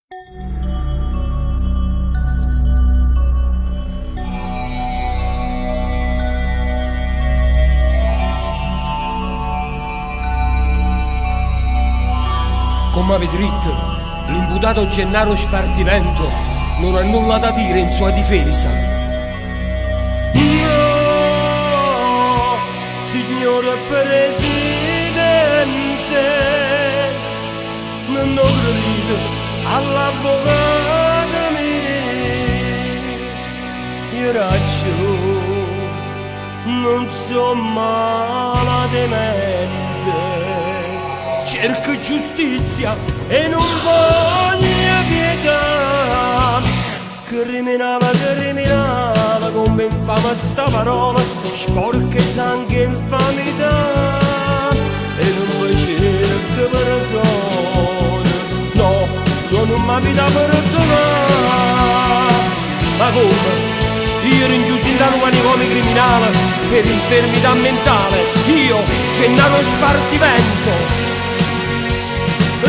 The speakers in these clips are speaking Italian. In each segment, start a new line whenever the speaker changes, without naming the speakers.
Come avete detto, l'imputato Gennaro Spartivento non ha nulla da dire in sua difesa. No, signor Presidente, non credo all'avvocato mio, io non so mala demente. Cerco giustizia e non voglio pietà. Criminale, come infama sta parola, sporca sangue e infamità. E non mi cerco perdono, no, io non mi vita perdonare. Ma come? Io rinchiuso in un manicomio criminale per infermità mentale. Io, Gennaro Spartivento. No,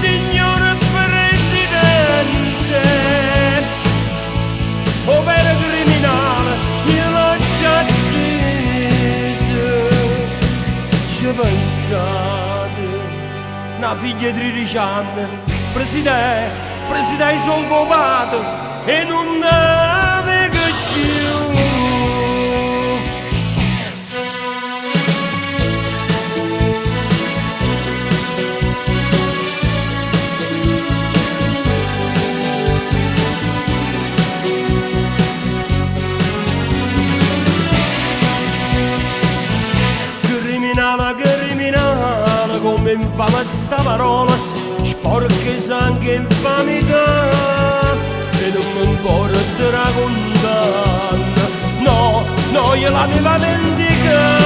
signor Presidente, povero criminale, io l'ho già acceso. Ci pensate, una figlia di 13 anni, Presidente, sono copato e non navigo più. Criminale, come infama sta parola, sporca sangue e infamità. E non mi porterà condanna, no, io la mia vendicata.